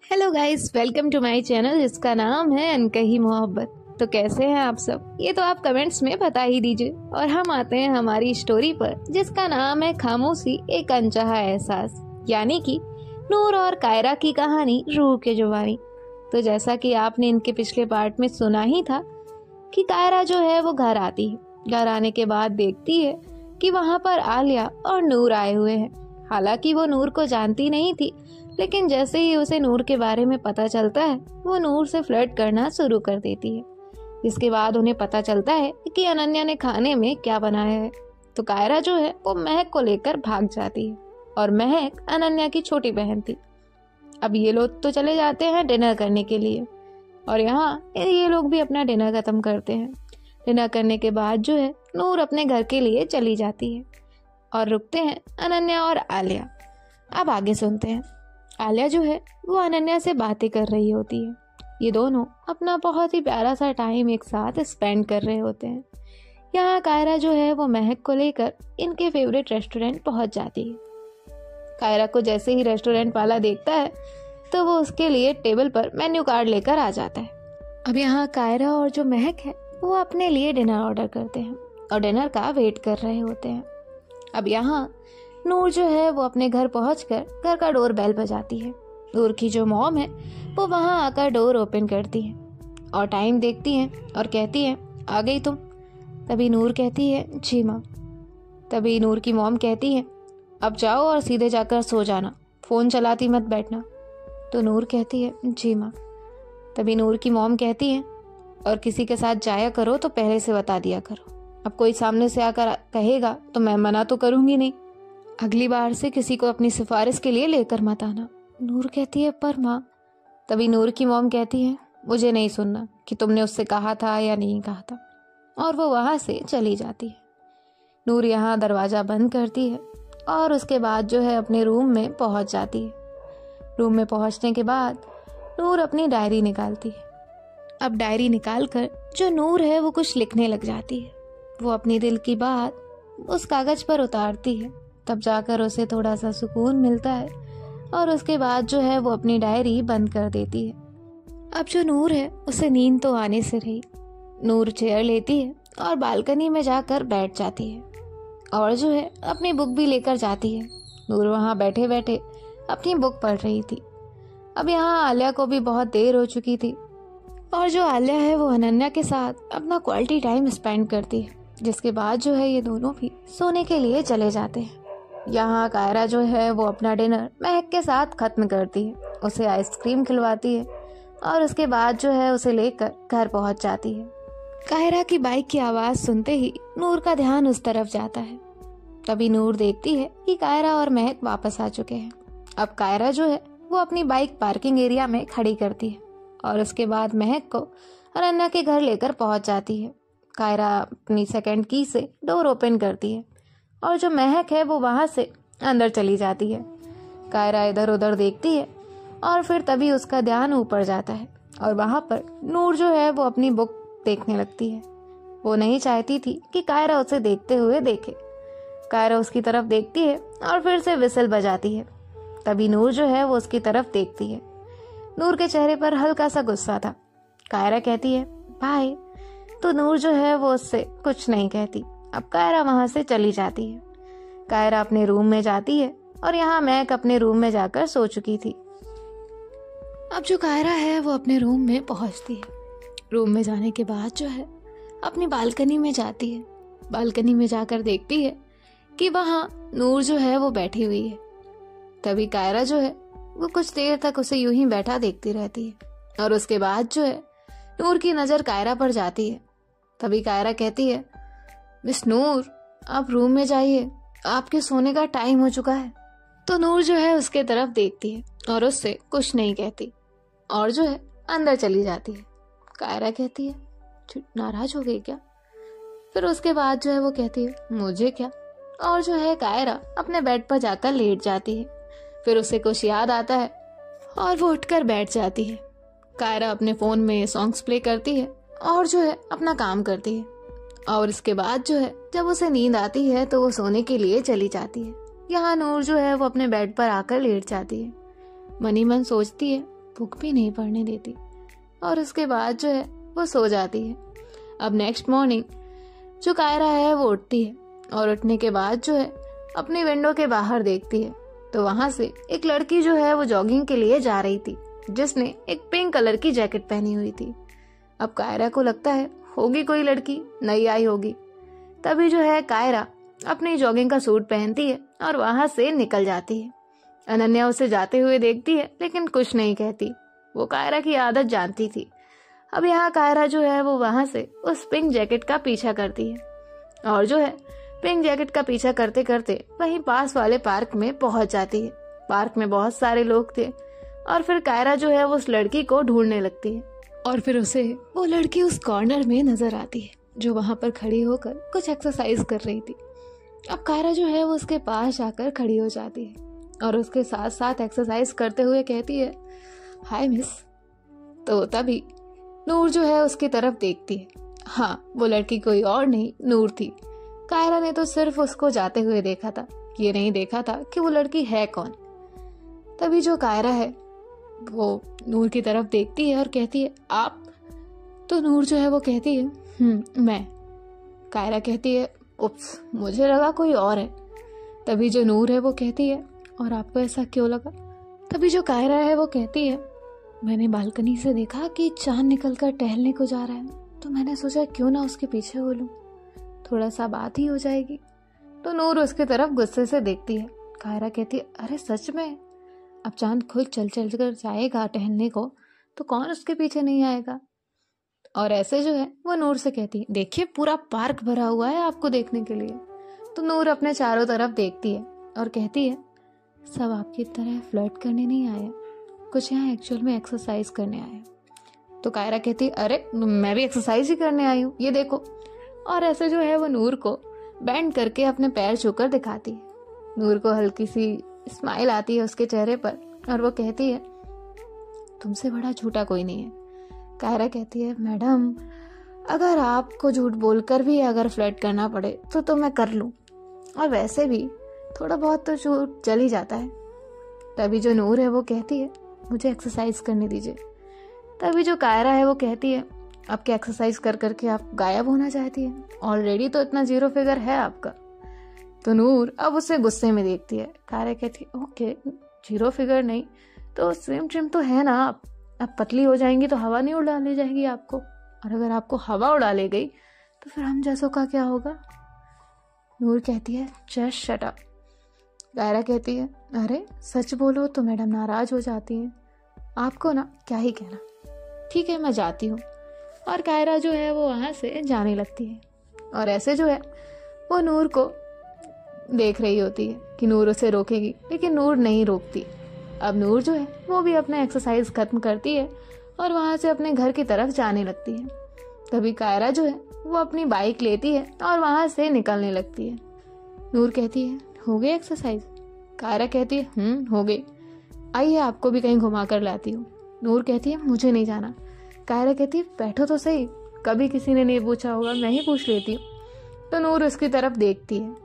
Hello guys, welcome to my channel जिसका नाम है अनकही मोहब्बत। तो कैसे हैं आप सब, ये तो आप कमेंट्स में बता ही दीजिए। और हम आते हैं हमारी स्टोरी पर जिसका नाम है खामोशी एक अनचाहा एहसास, यानी कि नूर और कायरा की कहानी रूह के जुबानी। तो जैसा कि आपने इनके पिछले पार्ट में सुना ही था कि कायरा जो है वो घर आती है। घर आने के बाद देखती है कि वहाँ पर आलिया और नूर आए हुए हैं। हालांकि वो नूर को जानती नहीं थी, लेकिन जैसे ही उसे नूर के बारे में पता चलता है वो नूर से फ्लर्ट करना शुरू कर देती है। इसके बाद उन्हें पता चलता है कि अनन्या ने खाने में क्या बनाया है। तो कायरा जो है वो महक को लेकर भाग जाती है, और महक अनन्या की छोटी बहन थी। अब ये लोग तो चले जाते हैं डिनर करने के लिए, और यहाँ ये लोग भी अपना डिनर खत्म करते हैं। डिनर करने के बाद जो है नूर अपने घर के लिए चली जाती है, और रुकते हैं अनन्या और आलिया। अब आगे सुनते हैं। आलिया जो है वो अनन्या से बातें कर रही होती है। ये दोनों अपना बहुत ही प्यारा सा टाइम एक साथ स्पेंड कर रहे होते हैं। यहाँ कायरा जो है वो महक को लेकर इनके फेवरेट रेस्टोरेंट पहुंच जाती है। कायरा को जैसे ही रेस्टोरेंट वाला देखता है तो वो उसके लिए टेबल पर मेन्यू कार्ड लेकर आ जाता है। अब यहाँ कायरा और जो महक है वो अपने लिए डिनर ऑर्डर करते हैं और डिनर का वेट कर रहे होते हैं। अब यहाँ नूर जो है वो अपने घर पहुंचकर घर का डोर बेल बजाती है। नूर की जो मॉम है वो वहां आकर डोर ओपन करती है और टाइम देखती है और कहती है, आ गई तुम? तभी नूर कहती है, जी माँ। तभी नूर की मॉम कहती है, अब जाओ और सीधे जाकर सो जाना, फोन चलाती मत बैठना। तो नूर कहती है, जी माँ। तभी नूर की मॉम कहती है, और किसी के साथ जाया करो तो पहले से बता दिया करो। अब कोई सामने से आकर कहेगा तो मैं मना तो करूंगी नहीं। अगली बार से किसी को अपनी सिफारिश के लिए लेकर मत आना। नूर कहती है, पर माँ। तभी नूर की मॉम कहती है, मुझे नहीं सुनना कि तुमने उससे कहा था या नहीं कहा था। और वो वहां से चली जाती है। नूर यहाँ दरवाजा बंद करती है और उसके बाद जो है अपने रूम में पहुंच जाती है। रूम में पहुंचने के बाद नूर अपनी डायरी निकालती है। अब डायरी निकालकर जो नूर है वो कुछ लिखने लग जाती है। वो अपनी दिल की बात उस कागज पर उतारती है, तब जाकर उसे थोड़ा सा सुकून मिलता है। और उसके बाद जो है वो अपनी डायरी बंद कर देती है। अब जो नूर है उसे नींद तो आने से रही। नूर चेयर लेती है और बालकनी में जाकर बैठ जाती है, और जो है अपनी बुक भी लेकर जाती है। नूर वहाँ बैठे बैठे अपनी बुक पढ़ रही थी। अब यहाँ आलिया को भी बहुत देर हो चुकी थी, और जो आलिया है वो अनन्या के साथ अपना क्वालिटी टाइम स्पेंड करती है। जिसके बाद जो है ये दोनों भी सोने के लिए चले जाते हैं। यहाँ कायरा जो है वो अपना डिनर महक के साथ खत्म करती है, उसे आइसक्रीम खिलवाती है, और उसके बाद जो है उसे लेकर घर पहुंच जाती है। कायरा की बाइक की आवाज सुनते ही नूर का ध्यान उस तरफ जाता है। तभी नूर देखती है कि कायरा और महक वापस आ चुके हैं। अब कायरा जो है वो अपनी बाइक पार्किंग एरिया में खड़ी करती है, और उसके बाद महक को अनन्या के घर लेकर पहुंच जाती है। कायरा अपनी सेकंड की से डोर ओपन करती है, और जो महक है वो वहां से अंदर चली जाती है। कायरा इधर उधर देखती है, और फिर तभी उसका ध्यान ऊपर जाता है, और वहां पर नूर जो है वो अपनी बुक देखने लगती है। वो नहीं चाहती थी कि कायरा उसे देखते हुए देखे। कायरा उसकी तरफ देखती है और फिर से विसल बजाती है। तभी नूर जो है वो उसकी तरफ देखती है। नूर के चेहरे पर हल्का सा गुस्सा था। कायरा कहती है, बाय। तो नूर जो है वो उससे कुछ नहीं कहती। अब कायरा वहां से चली जाती है। कायरा अपने रूम में जाती है, और यहाँ महक अपने रूम में जाकर सो चुकी थी। अब जो कायरा है वो अपने रूम में पहुंचती है। रूम में जाने के बाद जो है अपनी बालकनी में जाती है। बालकनी में जाकर देखती है कि वहाँ नूर जो है वो बैठी हुई है। तभी कायरा जो है वो कुछ देर तक उसे यूं ही बैठा देखती रहती है, और उसके बाद जो है नूर की नजर कायरा पर जाती है। तभी कायरा कहती है, मिस नूर, आप रूम में जाइए, आपके सोने का टाइम हो चुका है। तो नूर जो है उसके तरफ देखती है और उससे कुछ नहीं कहती, और जो है अंदर चली जाती है। कायरा कहती है, नाराज हो गई क्या? फिर उसके बाद जो है वो कहती है, मुझे क्या? और जो है कायरा अपने बेड पर जाकर लेट जाती है। फिर उसे कुछ याद आता है और वो उठकर बैठ जाती है। कायरा अपने फोन में सॉन्ग्स प्ले करती है और जो है अपना काम करती है, और इसके बाद जो है जब उसे नींद आती है तो वो सोने के लिए चली जाती है। यहाँ नूर जो है वो अपने बेड पर आकर लेट जाती है। मनी मन सोचती है, बुक भी नहीं पढ़ने देती और उसके बाद जो है वो सो जाती है। अब नेक्स्ट मॉर्निंग जो कायरा है वो उठती है और उठने के बाद जो है अपनी विंडो के बाहर देखती है तो वहां से एक लड़की जो है वो जॉगिंग के लिए जा रही थी, जिसने एक पिंक कलर की जैकेट पहनी हुई थी। अब कायरा को लगता है होगी कोई लड़की नई आई होगी। तभी जो है कायरा अपनी जॉगिंग का सूट पहनती है और वहां से निकल जाती है। अनन्या उसे जाते हुए देखती है लेकिन कुछ नहीं कहती, वो कायरा की आदत जानती थी। अब यहाँ कायरा जो है वो वहां से उस पिंक जैकेट का पीछा करती है और जो है पिंक जैकेट का पीछा करते करते वहीं पास वाले पार्क में पहुंच जाती है। पार्क में बहुत सारे लोग थे और फिर कायरा जो है वो उस लड़की को ढूंढने लगती है और फिर उसे वो लड़की उस कॉर्नर में नजर आती है जो वहां पर खड़ी होकर कुछ एक्सरसाइज कर रही थी। अब कायरा जो है वो उसके पास जाकर खड़ी हो जाती है और उसके साथ साथ एक्सरसाइज करते हुए कहती है, हाय मिस। तो तभी नूर जो है उसकी तरफ देखती है। हाँ, वो लड़की कोई और नहीं नूर थी। कायरा ने तो सिर्फ उसको जाते हुए देखा था, ये नहीं देखा था कि वो लड़की है कौन। तभी जो कायरा है वो नूर की तरफ देखती है और कहती है, आप? तो नूर जो है वो कहती है, मैं। कायरा कहती है, उप्स, मुझे लगा कोई और है। तभी जो नूर है वो कहती है, और आपको ऐसा क्यों लगा? तभी जो कायरा है वो कहती है, मैंने बालकनी से देखा कि चांद निकलकर टहलने को जा रहा है, तो मैंने सोचा क्यों ना उसके पीछे हो लूं, थोड़ा सा बात ही हो जाएगी। तो नूर उसकी तरफ गुस्से से देखती है। कायरा कहती है, अरे सच में? अब चांद खुद चल चल कर जाएगा टहलने को तो कौन उसके पीछे नहीं आएगा? और ऐसे जो है वो नूर से कहती है, देखिए पूरा पार्क भरा हुआ है आपको देखने के लिए। तो नूर अपने चारों तरफ देखती है और कहती है, सब आपकी तरह फ्लर्ट करने नहीं आए, कुछ यहाँ एक्चुअल में एक्सरसाइज करने आए। तो कायरा कहती है, अरे मैं भी एक्सरसाइज ही करने आई हूँ, ये देखो। और ऐसे जो है वो नूर को बैंड करके अपने पैर छूकर दिखाती है। नूर को हल्की सी स्माइल आती है उसके चेहरे पर और वो कहती है, तुमसे बड़ा झूठा कोई नहीं है। कायरा कहती है, मैडम अगर आपको झूठ बोलकर भी अगर फ्लर्ट करना पड़े तो मैं कर लूं, और वैसे भी थोड़ा बहुत तो झूठ चल ही जाता है। तभी जो नूर है वो कहती है, मुझे एक्सरसाइज करने दीजिए। तभी जो कायरा है वो कहती है, अब क्या एक्सरसाइज कर करके आप गायब होना चाहती है? ऑलरेडी तो इतना जीरो फिगर है आपका। तो नूर अब उसे गुस्से में देखती है। कायरा कहती है, ओके जीरो फिगर नहीं तो स्लिम ट्रिम तो है ना आप। अब पतली हो जाएंगी तो हवा नहीं उड़ा ले जाएगी आपको, और अगर आपको हवा उड़ा ले गई तो फिर हम जैसों का क्या होगा? नूर कहती है, जस्ट शट अप। कायरा कहती है, अरे सच बोलो तो मैडम नाराज हो जाती हैं, आपको ना क्या ही कहना। ठीक है मैं जाती हूँ। और कायरा जो है वो वहां से जाने लगती है और ऐसे जो है वो नूर को देख रही होती है कि नूर उसे रोकेगी, लेकिन नूर नहीं रोकती। अब नूर जो है वो भी अपना एक्सरसाइज खत्म करती है और वहां से अपने घर की तरफ जाने लगती है। तभी कायरा जो है वो अपनी बाइक लेती है और वहां से निकलने लगती है। नूर कहती है, हो गई एक्सरसाइज? कायरा कहती है, हो गई, आइए आपको भी कहीं घुमा कर लाती हूँ। नूर कहती है, मुझे नहीं जाना। कायरा कहती है, बैठो तो सही, कभी किसी ने नहीं पूछा होगा, मैं ही पूछ लेती हूँ। तो नूर उसकी तरफ देखती है।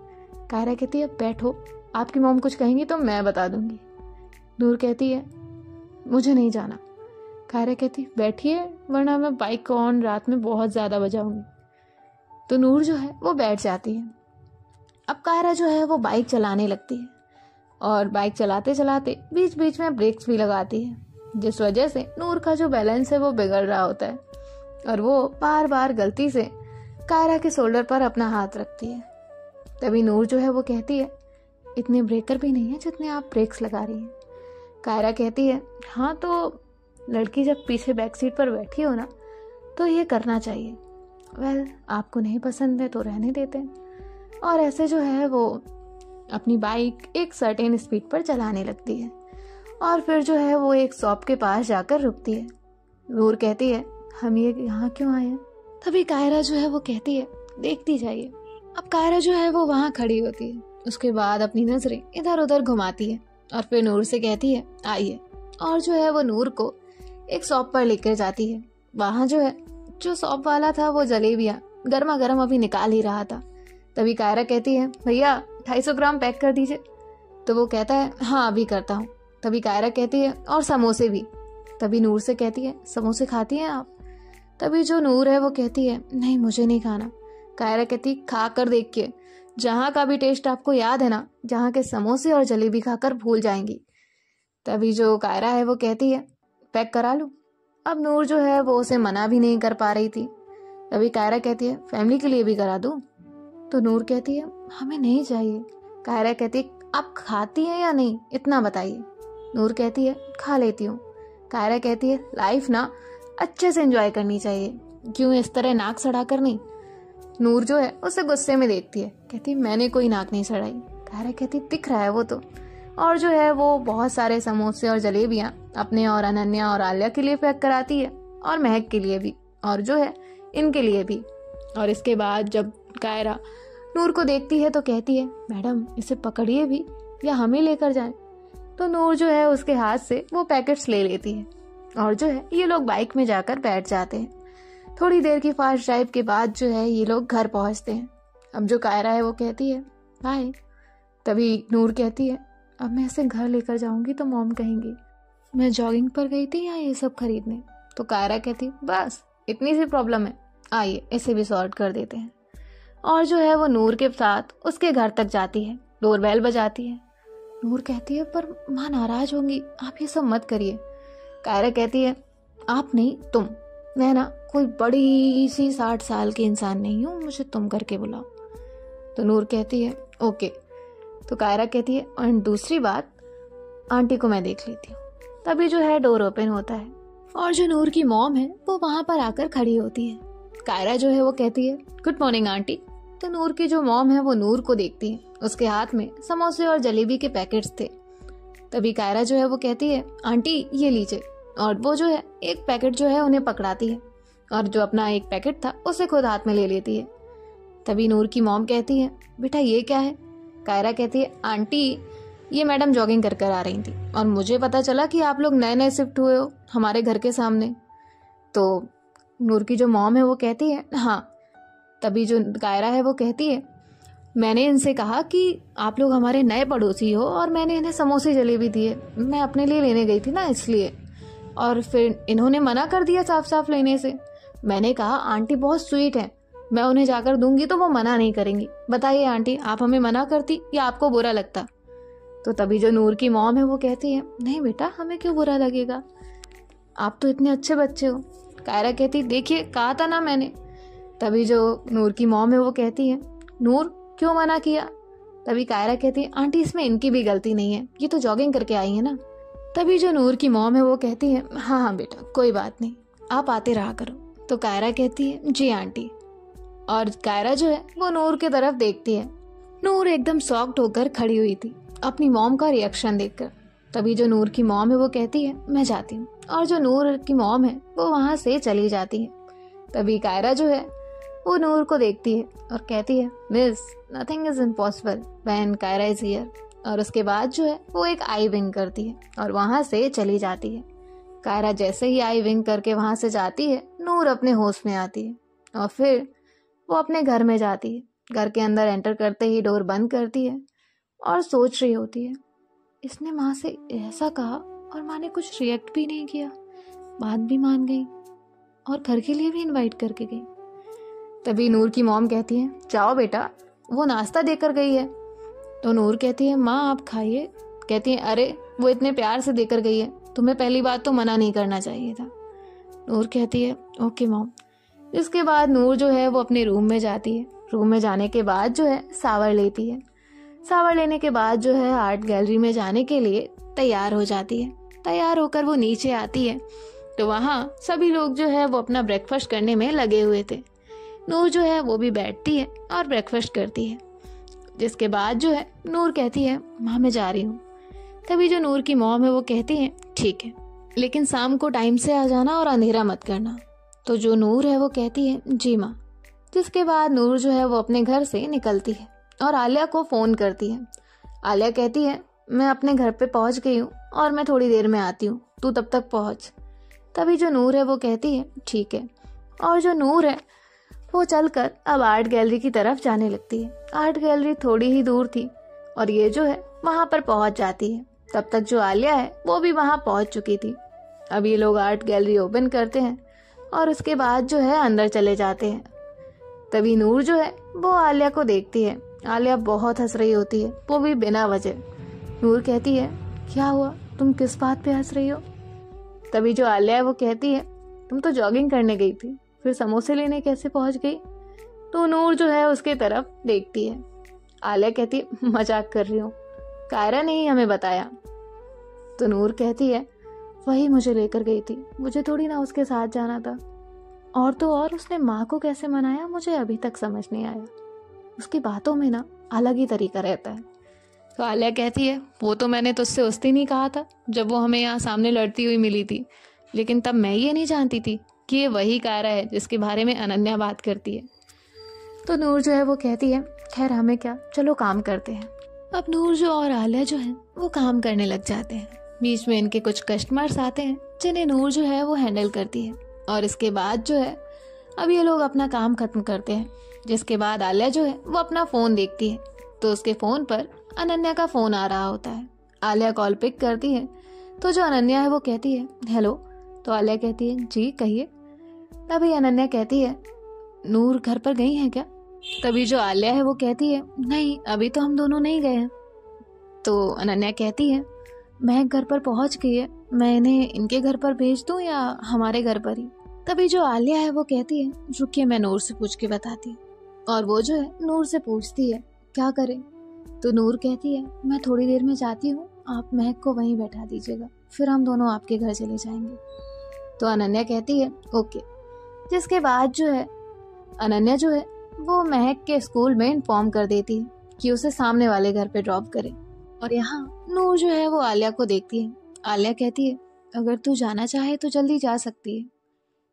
कायरा कहती है, बैठो, आपकी मॉम कुछ कहेंगी तो मैं बता दूंगी। नूर कहती है, मुझे नहीं जाना। कायरा कहती है, बैठिए वरना मैं बाइक को ऑन रात में बहुत ज्यादा बजाऊंगी। तो नूर जो है वो बैठ जाती है। अब कायरा जो है वो बाइक चलाने लगती है और बाइक चलाते चलाते बीच बीच में ब्रेक्स भी लगाती है, जिस वजह से नूर का जो बैलेंस है वो बिगड़ रहा होता है और वो बार बार गलती से कायरा के शोल्डर पर अपना हाथ रखती है। तभी नूर जो है वो कहती है, इतने ब्रेकर भी नहीं है जितने आप ब्रेक्स लगा रही हैं। कायरा कहती है, हाँ तो लड़की जब पीछे बैक सीट पर बैठी हो ना तो ये करना चाहिए। वेल आपको नहीं पसंद है तो रहने देते हैं। और ऐसे जो है वो अपनी बाइक एक सर्टेन स्पीड पर चलाने लगती है और फिर जो है वो एक शॉप के पास जाकर रुकती है। नूर कहती है, हम ये यहाँ क्यों आए हैं? तभी कायरा जो है वो कहती है, देखती जाइए। अब कायरा जो है वो वहाँ खड़ी होती है, उसके बाद अपनी नजरें इधर उधर घुमाती है और फिर नूर से कहती है, आइए। और जो है वो नूर को एक शॉप पर लेकर जाती है। वहाँ जो है जो शॉप वाला था वो जलेबियाँ गर्मा गर्म अभी निकाल ही रहा था। तभी कायरा कहती है, भैया 250 ग्राम पैक कर दीजिए। तो वो कहता है, हाँ अभी करता हूँ। तभी कायरा कहती है, और समोसे भी। तभी नूर से कहती है समोसे खाती हैं आप? तभी जो नूर है वो कहती है नहीं मुझे नहीं खाना। कायरा कहती खा कर देखिए, जहाँ का भी टेस्ट आपको याद है ना, जहाँ के समोसे और जलेबी खाकर भूल जाएंगी। तभी जो कायरा है वो कहती है पैक करा लूं। अब नूर जो है वो उसे मना भी नहीं कर पा रही थी। तभी कायरा कहती है फैमिली के लिए भी करा दूं? तो नूर कहती है हमें नहीं चाहिए। कायरा कहती है आप खाती हैं या नहीं, इतना बताइए। नूर कहती है खा लेती हूँ। कायरा कहती है लाइफ ना अच्छे से एंजॉय करनी चाहिए, क्यों इस तरह नाक सड़ा कर नहीं। नूर जो है उसे गुस्से में देखती है, कहती मैंने कोई नाक नहीं सड़ाई। कायरा कहती दिख रहा है वो तो। और जो है वो बहुत सारे समोसे और जलेबियां अपने और अनन्या और आलिया के लिए पैक कराती है, और महक के लिए भी, और जो है इनके लिए भी। और इसके बाद जब कायरा नूर को देखती है तो कहती है मैडम इसे पकड़िए भी या हमें लेकर जाएं। तो नूर जो है उसके हाथ से वो पैकेट्स ले लेती है, और जो है ये लोग बाइक में जाकर बैठ जाते हैं। थोड़ी देर की फास्ट ड्राइव के बाद जो है ये लोग घर पहुंचते हैं। अब जो कायरा है वो कहती है बाय। तभी नूर कहती है अब मैं इसे घर लेकर जाऊंगी तो मॉम कहेंगी मैं जॉगिंग पर गई थी या ये सब खरीदने। तो कायरा कहती बस इतनी सी प्रॉब्लम है, आइए इसे भी सॉर्ट कर देते हैं। और जो है वो नूर के साथ उसके घर तक जाती है। डोरबेल बजाती है। नूर कहती है पर माँ नाराज होंगी, आप ये सब मत करिए। कायरा कहती है आप नहीं तुम, मैं ना कोई बड़ी सी 60 साल की इंसान नहीं हूँ, मुझे तुम करके बुलाओ। तो नूर कहती है ओके। तो कायरा कहती है और दूसरी बात आंटी को मैं देख लेती हूँ। तभी जो है डोर ओपन होता है और जो नूर की मॉम है वो वहां पर आकर खड़ी होती है। कायरा जो है वो कहती है गुड मॉर्निंग आंटी। तो नूर की जो मॉम है वो नूर को देखती है, उसके हाथ में समोसे और जलेबी के पैकेट्स थे। तभी कायरा जो है वो कहती है आंटी ये लीजिए, और वो जो है एक पैकेट जो है उन्हें पकड़ाती है, और जो अपना एक पैकेट था उसे खुद हाथ में ले लेती है। तभी नूर की मॉम कहती है बेटा ये क्या है। कायरा कहती है आंटी ये मैडम जॉगिंग कर आ रही थी और मुझे पता चला कि आप लोग नए नए शिफ्ट हुए हो हमारे घर के सामने। तो नूर की जो मॉम है वो कहती है हाँ। तभी जो कायरा है वो कहती है मैंने इनसे कहा कि आप लोग हमारे नए पड़ोसी हो और मैंने इन्हें समोसे जलेबी दिए, मैं अपने लिए लेने गई थी ना इसलिए, और फिर इन्होंने मना कर दिया साफ साफ लेने से। मैंने कहा आंटी बहुत स्वीट है, मैं उन्हें जाकर दूंगी तो वो मना नहीं करेंगी। बताइए आंटी आप हमें मना करती या आपको बुरा लगता। तो तभी जो नूर की मॉम है वो कहती है नहीं बेटा हमें क्यों बुरा लगेगा, आप तो इतने अच्छे बच्चे हो। कायरा कहती देखिए कहा था ना मैंने। तभी जो नूर की मॉम है वो कहती है नूर क्यों मना किया। तभी कायरा कहती है आंटी इसमें इनकी भी गलती नहीं है, ये तो जॉगिंग करके आई है ना। तभी जो नूर की मॉम है वो कहती है हाँ हाँ बेटा कोई बात नहीं, आप आते रहा करो। तो कायरा कहती है जी आंटी। और कायरा जो है वो नूर की तरफ देखती है। नूर एकदम शॉक्ड होकर खड़ी हुई थी अपनी मॉम का रिएक्शन देखकर। तभी जो नूर की मॉम है वो कहती है मैं जाती हूँ, और जो नूर की मॉम है वो वहां से चली जाती है। तभी कायरा जो है वो नूर को देखती है और कहती है miss nothing is impossible when Kyra is here. और उसके बाद जो है वो एक आई विंग करती है और वहां से चली जाती है। कायरा जैसे ही आई विंग करके वहां से जाती है नूर अपने होश में आती है और फिर वो अपने घर में जाती है। घर के अंदर एंटर करते ही डोर बंद करती है और सोच रही होती है इसने माँ से ऐसा कहा और माँ ने कुछ रिएक्ट भी नहीं किया, बात भी मान गई और घर के लिए भी इनवाइट करके गई। तभी नूर की मॉम कहती है जाओ बेटा वो नाश्ता देकर गई है। तो नूर कहती है माँ आप खाइए। कहती है अरे वो इतने प्यार से देकर गई है, तुम्हें पहली बात तो मना नहीं करना चाहिए था। नूर कहती है ओके मॉम। इसके बाद नूर जो है वो अपने रूम में जाती है। रूम में जाने के बाद जो है शावर लेती है। शावर लेने के बाद जो है आर्ट गैलरी में जाने के लिए तैयार हो जाती है। तैयार होकर वो नीचे आती है तो वहाँ सभी लोग जो है वो अपना ब्रेकफास्ट करने में लगे हुए थे। नूर जो है वो भी बैठती है और ब्रेकफास्ट करती है। जिसके बाद जो है नूर कहती है माँ मैं जा रही हूँ। तभी जो नूर की मॉम है वो कहती है ठीक है लेकिन शाम को टाइम से आ जाना और अंधेरा मत करना। तो जो नूर है वो कहती है जी माँ। जिसके बाद नूर जो है वो अपने घर से निकलती है और आलिया को फोन करती है। आलिया कहती है मैं अपने घर पे पहुंच गई हूँ और मैं थोड़ी देर में आती हूँ, तू तब तक पहुंच। तभी जो नूर है वो कहती है ठीक है। और जो नूर है वो चलकर अब आर्ट गैलरी की तरफ जाने लगती है। आर्ट गैलरी थोड़ी ही दूर थी और ये जो है वहां पर पहुंच जाती है। तब तक जो आलिया है वो भी वहां पहुंच चुकी थी। अब ये लोग आर्ट गैलरी ओपन करते हैं और उसके बाद जो है अंदर चले जाते हैं। तभी नूर जो है वो आलिया को देखती है। आलिया बहुत हंस रही होती है, वो भी बिना वजह। नूर कहती है, क्या हुआ, तुम किस बात पे हंस रही हो? तभी जो आलिया है वो कहती है, तुम तो जॉगिंग करने गई थी, फिर समोसे लेने कैसे पहुंच गई? तो नूर जो है उसके तरफ देखती है। आलिया कहती है, मजाक कर रही हूँ, कायरा ने ही हमें बताया। तो नूर कहती है, वही मुझे लेकर गई थी, मुझे थोड़ी ना उसके साथ जाना था। और तो और उसने माँ को कैसे मनाया मुझे अभी तक समझ नहीं आया। उसकी बातों में ना अलग ही तरीका रहता है। तो आलिया कहती है, वो तो मैंने तुझसे उस दिन ही कहा था जब वो हमें यहाँ सामने लड़ती हुई मिली थी, लेकिन तब मैं ये नहीं जानती थी कि ये वही कायरा है जिसके बारे में अनन्या बात करती है। तो नूर जो है वो कहती है, खैर हमें क्या, चलो काम करते हैं। अब नूर जो और आलिया जो है वो काम करने लग जाते हैं। बीच में इनके कुछ कस्टमर्स आते हैं जिन्हें नूर जो है वो हैंडल करती है। और इसके बाद जो है अब ये लोग अपना काम खत्म करते हैं, जिसके बाद आलिया जो है वो अपना फोन देखती है। तो उसके फोन पर अनन्या का फोन आ रहा होता है। आलिया कॉल पिक करती है तो जो अनन्या है वो कहती है, हेलो। तो आलिया कहती है, जी कहिए। तभी अनन्या कहती है, नूर घर पर गई है क्या? तभी जो आलिया है वो कहती है, नहीं अभी तो हम दोनों नहीं गए हैं। तो अनन्या कहती है, महक घर पर पहुंच गई है, मैं इन्हें इनके घर पर भेज दूं या हमारे घर पर ही? तभी जो आलिया है वो कहती है, रुकिए मैं नूर से पूछ के बताती हूँ। और वो जो है नूर से पूछती है, क्या करें? तो नूर कहती है, मैं थोड़ी देर में जाती हूँ, आप महक को वहीं बैठा दीजिएगा, फिर हम दोनों आपके घर चले जाएंगे। तो अनन्या कहती है, ओके। जिसके बाद जो है अनन्या जो है वो महक के स्कूल में इन्फॉर्म कर देती है कि उसे सामने वाले घर पे ड्रॉप करे। और यहाँ नूर जो है वो आलिया को देखती है। आलिया कहती है, अगर तू जाना चाहे तो जल्दी जा सकती है।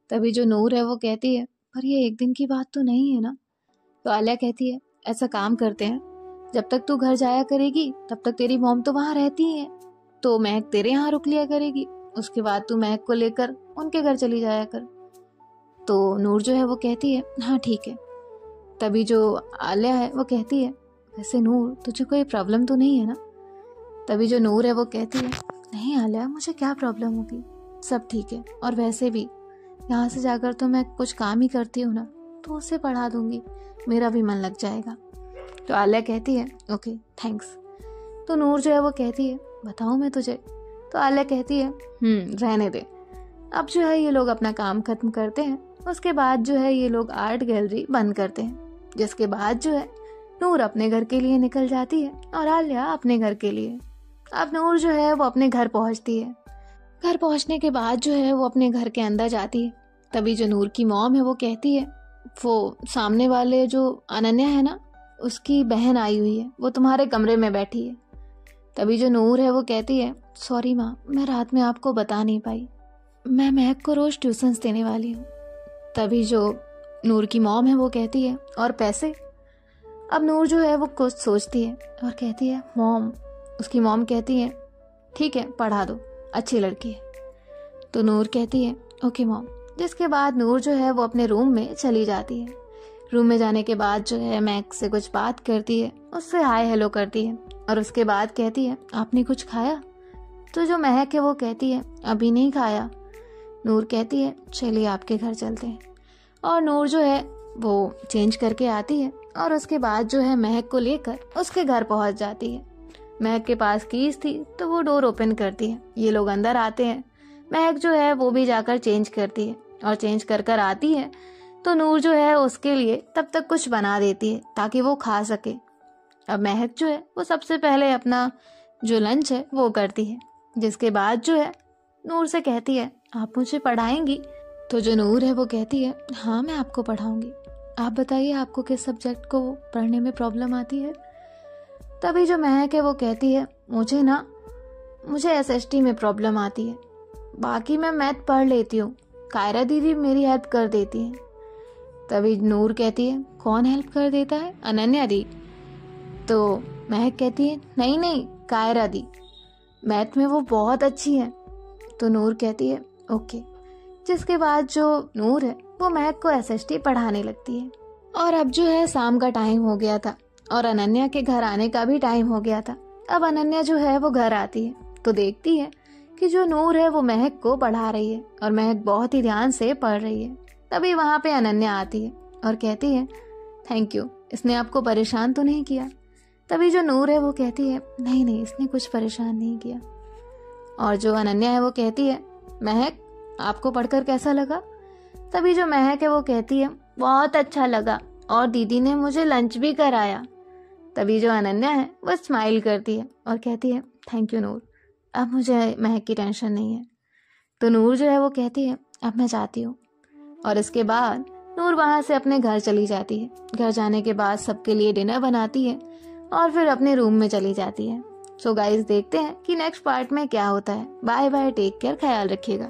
तभी जो नूर है वो कहती है, पर ये एक दिन की बात तो नहीं है ना? तो आलिया कहती है, ऐसा काम करते हैं, जब तक तू घर जाया करेगी तब तक तेरी मॉम तो वहाँ रहती ही है, तो महक तेरे यहाँ रुक लिया करेगी, उसके बाद तू महक को लेकर उनके घर चली जाया कर। तो नूर जो है वो कहती है, हाँ ठीक है। तभी जो आलिया है वो कहती है, वैसे नूर तुझे कोई प्रॉब्लम तो नहीं है ना? तभी जो नूर है वो कहती है, नहीं आलिया मुझे क्या प्रॉब्लम होगी, सब ठीक है, और वैसे भी यहाँ से जाकर तो मैं कुछ काम ही करती हूँ ना, तो उसे पढ़ा दूंगी, मेरा भी मन लग जाएगा। तो आलिया कहती है, ओके थैंक्स। तो नूर जो है वो कहती है, बताऊँ मैं तुझे? तो आलिया कहती है, रहने दे। अब जो है ये लोग अपना काम खत्म करते हैं। उसके बाद जो है ये लोग आर्ट गैलरी बंद करते हैं। जिसके बाद जो है नूर अपने घर के लिए निकल जाती है और आलिया अपने घर के लिए। अब नूर जो है वो अपने घर पहुंचती है। घर पहुंचने के बाद जो है वो अपने घर के अंदर जाती है। तभी जो नूर की मॉम है वो कहती है, वो सामने वाले जो अनन्या है ना, उसकी बहन आई हुई है, वो तुम्हारे कमरे में बैठी है। तभी जो नूर है वो कहती है, सॉरी माँ, मैं रात में आपको बता नहीं पाई, मैं महक को रोज ट्यूशंस देने वाली हूँ। तभी जो नूर की मॉम है वो कहती है, और पैसे? अब नूर जो है वो कुछ सोचती है और कहती है, मॉम। उसकी मॉम कहती है, ठीक है पढ़ा दो, अच्छी लड़की है। तो नूर कहती है, ओके मॉम। जिसके बाद नूर जो है वो अपने रूम में चली जाती है। रूम में जाने के बाद जो है महक से कुछ बात करती है, उससे हाय हेलो करती है और उसके बाद कहती है, आपने कुछ खाया? तो जो महक है वो कहती है, अभी नहीं खाया। नूर कहती है, चलिए आपके घर चलते हैं। और नूर जो है वो चेंज करके आती है और उसके बाद जो है महक को लेकर उसके घर पहुंच जाती है। महक के पास कीज थी तो वो डोर ओपन करती है। ये लोग अंदर आते हैं। महक जो है वो भी जाकर चेंज करती है और चेंज कर कर आती है तो नूर जो है उसके लिए तब तक कुछ बना देती है ताकि वो खा सके। अब महक जो है वो सबसे पहले अपना जो लंच है वो करती है। जिसके बाद जो है नूर से कहती है, आप मुझे पढ़ाएंगी? तो जो नूर है वो कहती है, हाँ मैं आपको पढ़ाऊंगी। आप बताइए आपको किस सब्जेक्ट को पढ़ने में प्रॉब्लम आती है? तभी जो महक है वो कहती है, मुझे एसएसटी में प्रॉब्लम आती है, बाकी मैं मैथ पढ़ लेती हूँ, कायरा दीदी मेरी हेल्प कर देती है। तभी नूर कहती है, कौन हेल्प कर देता है? अनन्या दी। तो महक कहती है, नहीं कायरा दी, मैथ में वो बहुत अच्छी है। तो नूर कहती है, ओके। जिसके बाद जो नूर है वो महक को एसएसटी पढ़ाने लगती है। और अब जो है शाम का टाइम हो गया था और अनन्या के घर आने का भी टाइम हो गया था। अब अनन्या जो है वो घर आती है तो देखती है कि जो नूर है वो महक को पढ़ा रही है और महक बहुत ही ध्यान से पढ़ रही है। तभी वहाँ पे अनन्या आती है और कहती है, थैंक यू, इसने आपको परेशान तो नहीं किया। तभी जो नूर है वो कहती है, नहीं नहीं, इसने कुछ परेशान नहीं किया। और जो अनन्या है वो कहती है, महक आपको पढ़कर कैसा लगा? तभी जो महक है वो कहती है, बहुत अच्छा लगा और दीदी ने मुझे लंच भी कराया। तभी जो अनन्या है वो स्माइल करती है और कहती है, थैंक यू नूर, अब मुझे महक की टेंशन नहीं है। तो नूर जो है वो कहती है, अब मैं जाती हूँ। और इसके बाद नूर वहाँ से अपने घर चली जाती है। घर जाने के बाद सबके लिए डिनर बनाती है और फिर अपने रूम में चली जाती है। सो गाइस, देखते हैं कि नेक्स्ट पार्ट में क्या होता है। बाय बाय, टेक केयर, ख्याल रखिएगा।